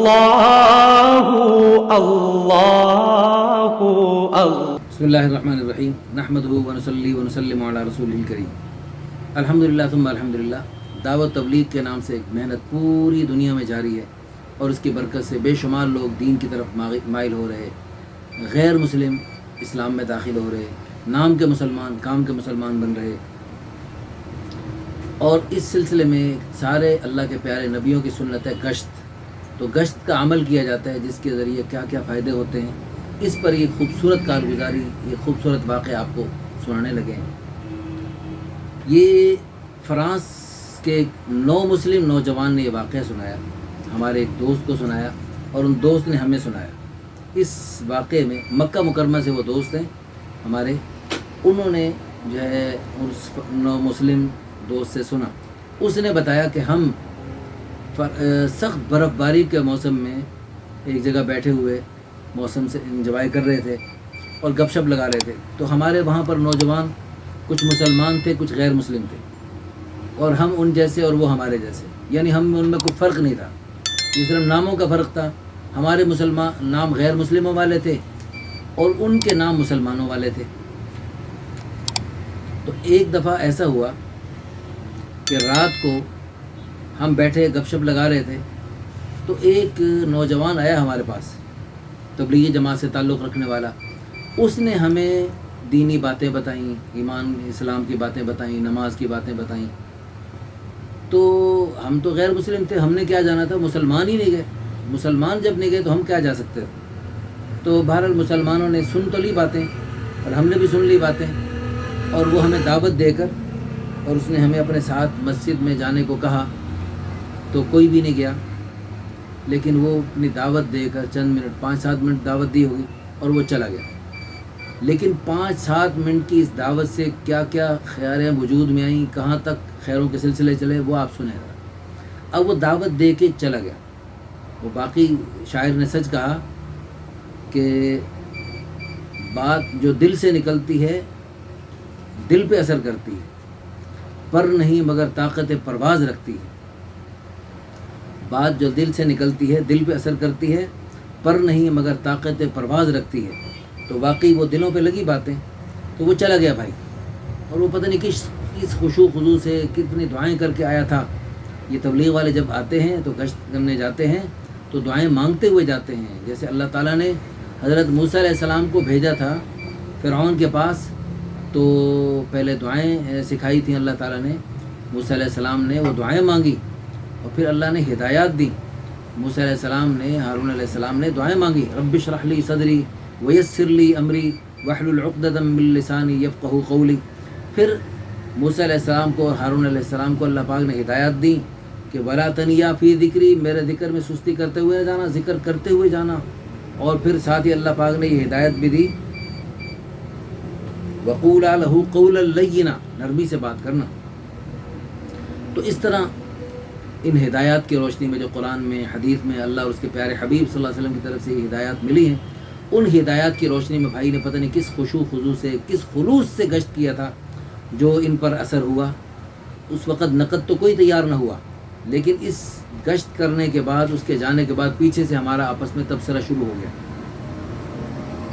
اللہ اللہ بسم اللہ الرحمن الرحیم نحمدہ ونصلی ونسلم علی رسول الکریم الحمدللہ ثم الحمدللہ۔ دعوت تبلیغ کے نام سے ایک محنت پوری دنیا میں جاری ہے اور اس کی برکت سے بے شمار لوگ دین کی طرف مائل ہو رہے، غیر مسلم اسلام میں داخل ہو رہے، نام کے مسلمان کام کے مسلمان بن رہے۔ اور اس سلسلے میں سارے اللہ کے پیارے نبیوں کی سنت ہے گشت، تو گشت کا عمل کیا جاتا ہے جس کے ذریعے کیا کیا فائدے ہوتے ہیں، اس پر یہ خوبصورت کارگزاری، یہ خوبصورت واقعہ آپ کو سنانے لگے ہیں۔ یہ فرانس کے نو مسلم نوجوان نے یہ واقعہ سنایا، ہمارے ایک دوست کو سنایا اور ان دوست نے ہمیں سنایا۔ اس واقعے میں مکہ مکرمہ سے وہ دوست ہیں ہمارے، انہوں نے جو ہے اس نو مسلم دوست سے سنا۔ اس نے بتایا کہ ہم سخت برف باری کے موسم میں ایک جگہ بیٹھے ہوئے موسم سے انجوائے کر رہے تھے اور گپ شپ لگا رہے تھے، تو ہمارے وہاں پر نوجوان کچھ مسلمان تھے کچھ غیر مسلم تھے، اور ہم ان جیسے اور وہ ہمارے جیسے، یعنی ہم ان میں کوئی فرق نہیں تھا، یہ صرف ناموں کا فرق تھا۔ ہمارے مسلمان نام غیر مسلموں والے تھے اور ان کے نام مسلمانوں والے تھے۔ تو ایک دفعہ ایسا ہوا کہ رات کو ہم بیٹھے گپ شپ لگا رہے تھے، تو ایک نوجوان آیا ہمارے پاس، تبلیغی جماعت سے تعلق رکھنے والا۔ اس نے ہمیں دینی باتیں بتائیں، ایمان اسلام کی باتیں بتائیں، نماز کی باتیں بتائیں۔ تو ہم تو غیر مسلم تھے، ہم نے کیا جانا تھا، مسلمان ہی نہیں گئے، مسلمان جب نہیں گئے تو ہم کیا جا سکتے۔ تو بہرحال مسلمانوں نے سن تو لی باتیں اور ہم نے بھی سن لی باتیں، اور وہ ہمیں دعوت دے کر، اور اس نے ہمیں اپنے ساتھ مسجد میں جانے کو کہا، تو کوئی بھی نہیں گیا، لیکن وہ اپنی دعوت دے کر چند منٹ 5-7 منٹ دعوت دی ہوگی اور وہ چلا گیا۔ لیکن 5-7 منٹ کی اس دعوت سے کیا کیا خیالیں وجود میں آئیں، کہاں تک خیروں کے سلسلے چلے، وہ آپ سنیں گا۔ اب وہ دعوت دے کے چلا گیا، وہ باقی شاعر نے سچ کہا کہ بات جو دل سے نکلتی ہے دل پہ اثر کرتی ہے، پر نہیں مگر طاقت پرواز رکھتی ہے۔ بات جو دل سے نکلتی ہے دل پہ اثر کرتی ہے، پر نہیں مگر طاقت پرواز رکھتی ہے۔ تو واقعی وہ دلوں پہ لگی باتیں، تو وہ چلا گیا بھائی، اور وہ پتہ نہیں کس خشوع خضوع سے کتنی دعائیں کر کے آیا تھا۔ یہ تبلیغ والے جب آتے ہیں تو گشت کرنے جاتے ہیں تو دعائیں مانگتے ہوئے جاتے ہیں، جیسے اللہ تعالیٰ نے حضرت موسیٰ علیہ السلام کو بھیجا تھا فرعون کے پاس، تو پہلے دعائیں سکھائی تھیں اللہ تعالیٰ نے، موسیٰ علیہ السلام نے وہ دعائیں مانگی اور پھر اللہ نے ہدایات دی۔ موسیٰ علیہ السلام نے، ہارون علیہ السلام نے دعائیں مانگی، رب اشرح لی صدری ویسر لی امری واحلل عقدۃ من لسانی یفقہوا قولی۔ پھر موسیٰ علیہ السلام کو اور ہارون علیہ السلام کو اللہ پاک نے ہدایات دی کہ ولا تنیا فی ذکری، میرے ذکر میں سستی کرتے ہوئے نہ جانا، ذکر کرتے ہوئے جانا۔ اور پھر ساتھ ہی اللہ پاک نے یہ ہدایت بھی دی وقولا لہ قولا لینا، نرمی سے بات کرنا۔ تو اس طرح ان ہدایات کی روشنی میں جو قرآن میں حدیث میں اللہ اور اس کے پیارے حبیب صلی اللہ علیہ وسلم کی طرف سے یہ ہدایات ملی ہیں، ان ہدایات کی روشنی میں بھائی نے پتہ نہیں کس خشوع خضوع سے کس خلوص سے گشت کیا تھا، جو ان پر اثر ہوا۔ اس وقت نقد تو کوئی تیار نہ ہوا، لیکن اس گشت کرنے کے بعد، اس کے جانے کے بعد پیچھے سے ہمارا آپس میں تبصرہ شروع ہو گیا،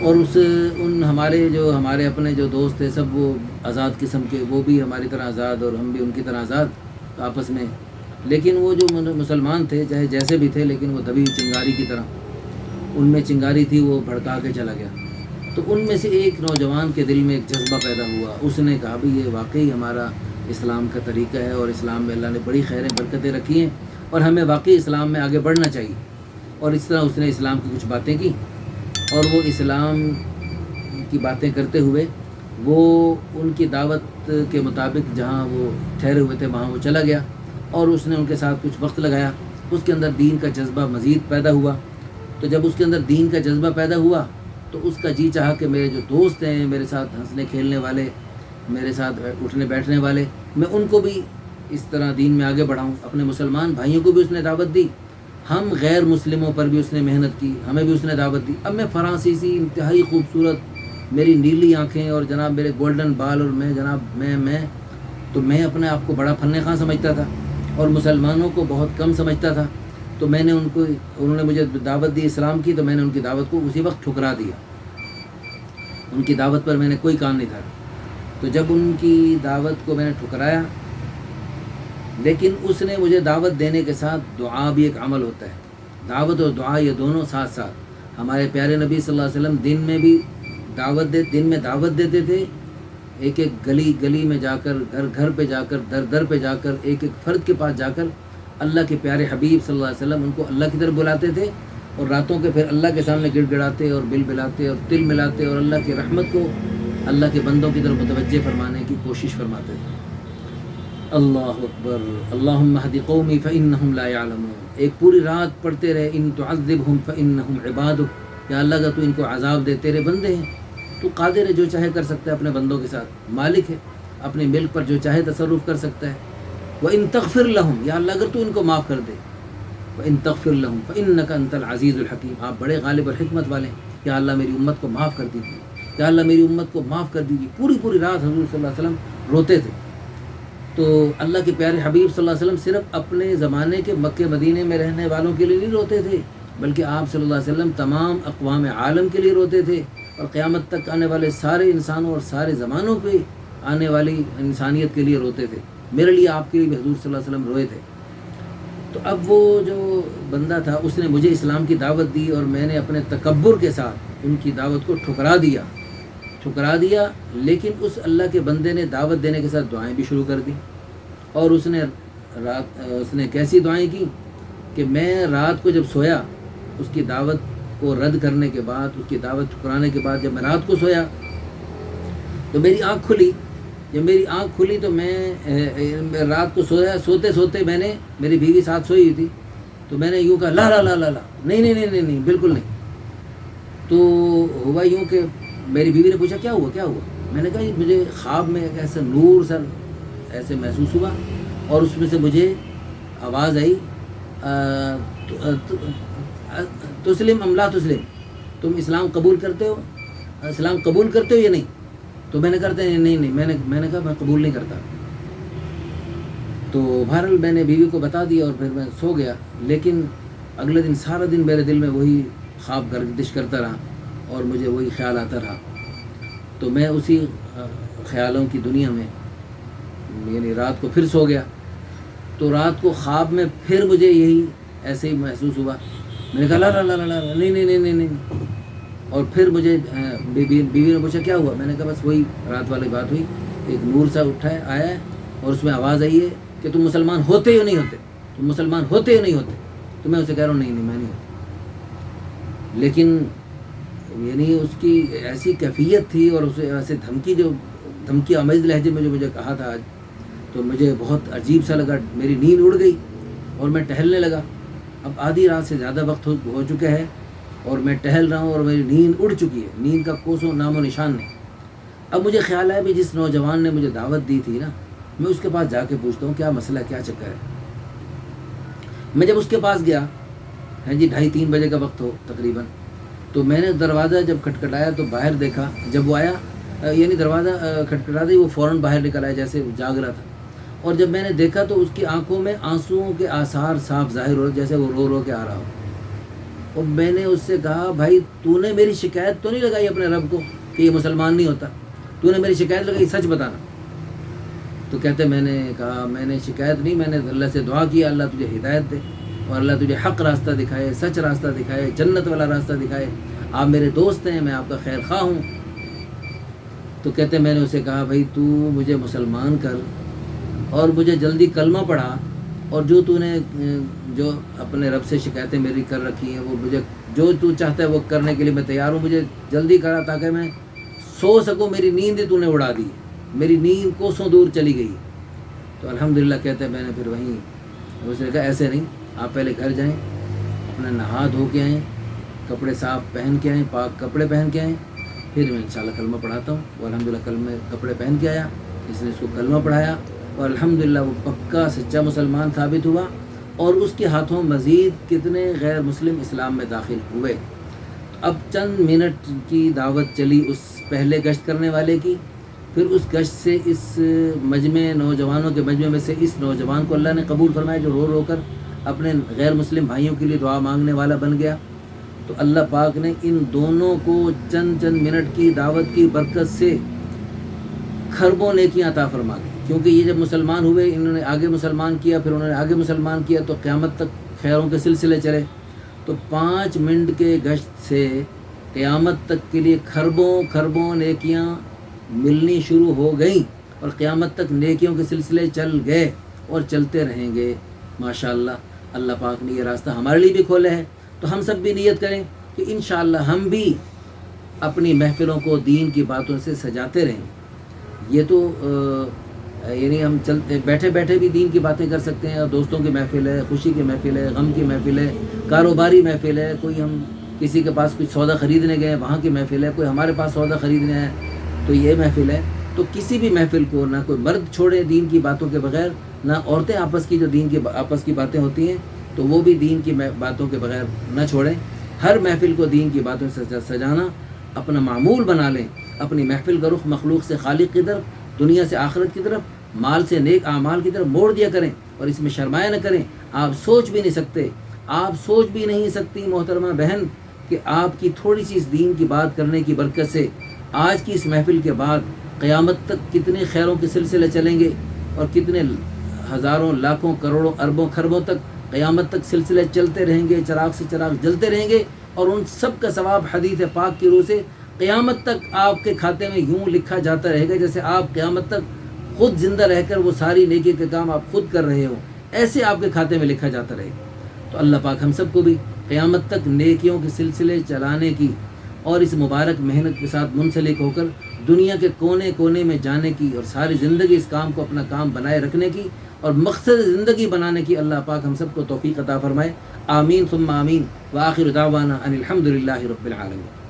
اور ان ہمارے اپنے جو دوست تھے سب وہ آزاد قسم کے، وہ بھی ہماری طرح آزاد اور ہم بھی ان کی طرح آزاد آپس میں۔ لیکن وہ جو مسلمان تھے چاہے جیسے بھی تھے، لیکن وہ دبی چنگاری کی طرح، ان میں چنگاری تھی، وہ بھڑکا کے چلا گیا۔ تو ان میں سے ایک نوجوان کے دل میں ایک جذبہ پیدا ہوا، اس نے کہا بھی یہ واقعی ہمارا اسلام کا طریقہ ہے، اور اسلام میں اللہ نے بڑی خیریں برکتیں رکھی ہیں، اور ہمیں واقعی اسلام میں آگے بڑھنا چاہیے۔ اور اس طرح اس نے اسلام کی کچھ باتیں کی، اور وہ اسلام کی باتیں کرتے ہوئے وہ ان کی دعوت کے مطابق جہاں وہ ٹھہرے ہوئے تھے وہاں وہ چلا گیا، اور اس نے ان کے ساتھ کچھ وقت لگایا۔ اس کے اندر دین کا جذبہ مزید پیدا ہوا۔ تو جب اس کے اندر دین کا جذبہ پیدا ہوا تو اس کا جی چاہا کہ میرے جو دوست ہیں، میرے ساتھ ہنسنے کھیلنے والے، میرے ساتھ اٹھنے بیٹھنے والے، میں ان کو بھی اس طرح دین میں آگے بڑھاؤں۔ اپنے مسلمان بھائیوں کو بھی اس نے دعوت دی، ہم غیر مسلموں پر بھی اس نے محنت کی، ہمیں بھی اس نے دعوت دی۔ اب میں فرانسیسی انتہائی خوبصورت، میری نیلی آنکھیں اور جناب میرے گولڈن بال، اور میں اپنے آپ کو بڑا فن خواں سمجھتا تھا اور مسلمانوں کو بہت کم سمجھتا تھا۔ تو میں نے انہوں نے مجھے دعوت دی اسلام کی، تو میں نے ان کی دعوت کو اسی وقت ٹھکرا دیا، ان کی دعوت پر میں نے کوئی کام نہیں دھرا۔ تو جب ان کی دعوت کو میں نے ٹھکرایا، لیکن اس نے مجھے دعوت دینے کے ساتھ دعا بھی ایک عمل ہوتا ہے، دعوت اور دعا یہ دونوں ساتھ ساتھ۔ ہمارے پیارے نبی صلی اللہ علیہ وسلم دن میں دعوت دیتے تھے، ایک ایک گلی میں جا کر، گھر پہ جا کر، در پہ جا کر، ایک ایک فرد کے پاس جا کر اللہ کے پیارے حبیب صلی اللہ علیہ وسلم ان کو اللہ کی طرف بلاتے تھے، اور راتوں کے پھر اللہ کے سامنے گڑ گڑاتے اور بل بلاتے اور تل ملاتے اور اللہ کی رحمت کو اللہ کے بندوں کی طرف متوجہ فرمانے کی کوشش فرماتے تھے۔ اللہ اکبر، اللہم اہد قومی فإنہم لا یعلمون۔ ایک پوری رات پڑھتے رہے، ان تعذبہم فإنہم عبادک، یا اللہ اگر تو ان کو عذاب دے، تیرے بندے ہیں، تو قادر ہے، جو چاہے کر سکتا ہے اپنے بندوں کے ساتھ، مالک ہے، اپنے ملک پر جو چاہے تصرف کر سکتا ہے۔ وَإِن تغفر لَهُمْ، یا اللہ اگر تو ان کو معاف کر دے، وَإِن تغفر لَهُمْ فَإِنَّكَ أَنْتَ الْعَزِيزُ الْحَكِيمُ، آپ بڑے غالب اور حکمت والے ہیں، یا اللہ میری امت کو معاف کر دیجیے، یا اللہ میری امت کو معاف کر دیجیے۔ پوری رات حضور صلی اللہ علیہ وسلم روتے تھے۔ تو اللہ کے پیارے حبیب صلی اللہ علیہ وسلم صرف اپنے زمانے کے مکہ مدینے میں رہنے والوں کے لیے نہیں روتے تھے، بلکہ آپ صلی اللہ علیہ وسلم تمام اقوام عالم کے لیے روتے تھے، اور قیامت تک آنے والے سارے انسانوں اور سارے زمانوں پہ آنے والی انسانیت کے لیے روتے تھے۔ میرے لیے، آپ کے لیے بھی حضور صلی اللہ علیہ وسلم روئے تھے۔ تو اب وہ جو بندہ تھا، اس نے مجھے اسلام کی دعوت دی، اور میں نے اپنے تکبر کے ساتھ ان کی دعوت کو ٹھکرا دیا، لیکن اس اللہ کے بندے نے دعوت دینے کے ساتھ دعائیں بھی شروع کر دی، اور اس نے کیسی دعائیں کی کہ میں رات کو جب سویا، اس کی دعوت کو رد کرنے کے بعد، اس کی دعوت ٹھکرانے کے بعد، جب میں رات کو سویا تو میری آنکھ کھلی۔ جب میری آنکھ کھلی تو میں رات کو سوتے میں نے، میری بیوی ساتھ سوئی ہوئی تھی، تو میں نے یوں کہا لا لا لا لا لا، نہیں بالکل نہیں۔ تو ہوا یوں کہ میری بیوی نے پوچھا کیا ہوا؟ میں نے کہا مجھے خواب میں ایک ایسا نور سا ایسے محسوس ہوا، اور اس میں سے مجھے آواز آئی تسلم ام لا تسلم، تم اسلام قبول کرتے ہو یا نہیں؟ تو میں نے کہا نہیں، میں نے کہا میں قبول نہیں کرتا۔ تو بہرحال میں نے بیوی کو بتا دیا، اور پھر میں سو گیا، لیکن اگلے دن سارا دن میرے دل میں وہی خواب گردش کرتا رہا، اور مجھے وہی خیال آتا رہا۔ تو میں اسی خیالوں کی دنیا میں، یعنی رات کو پھر سو گیا، تو رات کو خواب میں پھر مجھے یہی ایسے ہی محسوس ہوا۔ میں نے کہا لا لا لا لا لا، نہیں، اور پھر مجھے بیوی نے پوچھا کیا ہوا؟ میں نے کہا بس وہی رات والی بات ہوئی، ایک نور سا آیا ہے، اور اس میں آواز آئی ہے کہ تم مسلمان ہوتے یا نہیں ہوتے؟ تو میں اسے کہہ رہا ہوں نہیں میں نہیں ہوتا۔ لیکن یعنی اس کی ایسی کیفیت تھی، اور اسے ایسے دھمکی آمیز لہجے میں جو مجھے کہا تھا آج، تو مجھے بہت عجیب سا لگا۔ میری نیند اڑ گئی، اور میں ٹہلنے لگا۔ اب آدھی رات سے زیادہ وقت ہو چکا ہے، اور میں ٹہل رہا ہوں، اور میری نیند اڑ چکی ہے، نیند کا کوسوں نام و نشان نہیں۔ اب مجھے خیال آیا بھی جس نوجوان نے مجھے دعوت دی تھی نا، میں اس کے پاس جا کے پوچھتا ہوں کیا مسئلہ، کیا چکر ہے۔ میں جب اس کے پاس گیا، 2:30-3 بجے کا وقت ہو تقریباً، تو میں نے دروازہ جب کھٹکھٹایا تو باہر دیکھا، جب وہ آیا، یعنی دروازہ کھٹکھٹا دی، وہ فوراً باہر نکل آیا جیسے جاگ رہا تھا، اور جب میں نے دیکھا تو اس کی آنکھوں میں آنسوؤں کے آثار صاف ظاہر ہو رہے، جیسے وہ رو کے آ رہا ہو۔ اور میں نے اس سے کہا بھائی تو نے میری شکایت تو نہیں لگائی اپنے رب کو کہ یہ مسلمان نہیں ہوتا؟ تو نے میری شکایت لگائی، سچ بتانا۔ تو کہتے میں نے کہا میں نے شکایت نہیں، میں نے اللہ سے دعا کیا اللہ تجھے ہدایت دے، اور اللہ تجھے حق راستہ دکھائے، سچ راستہ دکھائے، جنت والا راستہ دکھائے، آپ میرے دوست ہیں، میں آپ کا خیر خواہ ہوں۔ تو کہتے میں نے اسے کہا بھائی تو مجھے مسلمان کر، اور مجھے جلدی کلمہ پڑھا، اور جو تو نے جو اپنے رب سے شکایتیں میری کر رکھی ہیں، وہ مجھے جو تو چاہتا ہے وہ کرنے کے لیے میں تیار ہوں، مجھے جلدی کرا تاکہ میں سو سکوں، میری نیند تو نے اڑا دی، میری نیند کوسوں دور چلی گئی۔ تو الحمدللہ کہتے ہیں میں نے پھر وہیں اس نے کہا ایسے نہیں، آپ پہلے گھر جائیں، اپنا نہا دھو کے آئیں، کپڑے صاف پہن کے آئیں، پاک کپڑے پہن کے آئیں، پھر میں انشاءاللہ کلمہ پڑھاتا ہوں۔ وہ الحمدللہ کپڑے پہن کے آیا، اس نے اس کو کلمہ پڑھایا، اور الحمدللہ وہ پکا سچا مسلمان ثابت ہوا، اور اس کے ہاتھوں مزید کتنے غیر مسلم اسلام میں داخل ہوئے۔ اب چند منٹ کی دعوت چلی اس پہلے گشت کرنے والے کی، پھر اس گشت سے اس مجمع نوجوانوں کے مجمع میں سے اس نوجوان کو اللہ نے قبول فرمایا جو رو کر اپنے غیر مسلم بھائیوں کے لیے دعا مانگنے والا بن گیا، تو اللہ پاک نے ان دونوں کو چند منٹ کی دعوت کی برکت سے خربوں نیکیاں عطا فرما دی، کیونکہ یہ جب مسلمان ہوئے، انہوں نے آگے مسلمان کیا، پھر انہوں نے آگے مسلمان کیا، تو قیامت تک خیروں کے سلسلے چلے۔ تو 5 منٹ کے گشت سے قیامت تک کے لیے خربوں نیکیاں ملنی شروع ہو گئیں، اور قیامت تک نیکیوں کے سلسلے چل گئے اور چلتے رہیں گے۔ ماشاءاللہ اللہ پاک نے یہ راستہ ہمارے لیے بھی کھولا ہے، تو ہم سب بھی نیت کریں کہ انشاءاللہ ہم بھی اپنی محفلوں کو دین کی باتوں سے سجاتے رہیں۔ یہ تو یعنی ہم چلتے بیٹھے بیٹھے بھی دین کی باتیں کر سکتے ہیں، اور دوستوں کی محفل ہے، خوشی کی محفل ہے، غم کی محفل ہے، کاروباری محفل ہے، کوئی ہم کسی کے پاس کچھ سودا خریدنے گئے وہاں کی محفل ہے، کوئی ہمارے پاس سودا خریدنے ہے تو یہ محفل ہے۔ تو کسی بھی محفل کو نہ کوئی مرد چھوڑے دین کی باتوں کے بغیر، نہ عورتیں آپس کی جو دین کی آپس کی باتیں ہوتی ہیں تو وہ بھی دین کی باتوں کے بغیر نہ چھوڑیں۔ ہر محفل کو دین کی باتوں سے سجانا اپنا معمول بنا لیں، اپنی محفل کا رخ مخلوق سے خالق کی طرف، دنیا سے آخرت کی طرف، مال سے نیک اعمال کی طرف موڑ دیا کریں، اور اس میں شرمایا نہ کریں۔ آپ سوچ بھی نہیں سکتی محترمہ بہن کہ آپ کی تھوڑی سی اس دین کی بات کرنے کی برکت سے آج کی اس محفل کے بعد قیامت تک کتنے خیروں کے سلسلے چلیں گے، اور کتنے ہزاروں لاکھوں کروڑوں اربوں خربوں تک قیامت تک سلسلے چلتے رہیں گے، چراغ سے چراغ جلتے رہیں گے، اور ان سب کا ثواب حدیث پاک کی روح سے قیامت تک آپ کے کھاتے میں یوں لکھا جاتا رہے گا جیسے آپ قیامت تک خود زندہ رہ کر وہ ساری نیکی کے کام آپ خود کر رہے ہو، ایسے آپ کے کھاتے میں لکھا جاتا رہے گا۔ تو اللہ پاک ہم سب کو بھی قیامت تک نیکیوں کے سلسلے چلانے کی اور اس مبارک محنت کے ساتھ منسلک ہو کر دنیا کے کونے کونے میں جانے کی، اور ساری زندگی اس کام کو اپنا کام بنائے رکھنے کی اور مقصد زندگی بنانے کی اللہ پاک ہم سب کو توفیق عطا فرمائے۔ آمین ثم آمین، وآخر دعوانا ان الحمد للہ رب العالمین۔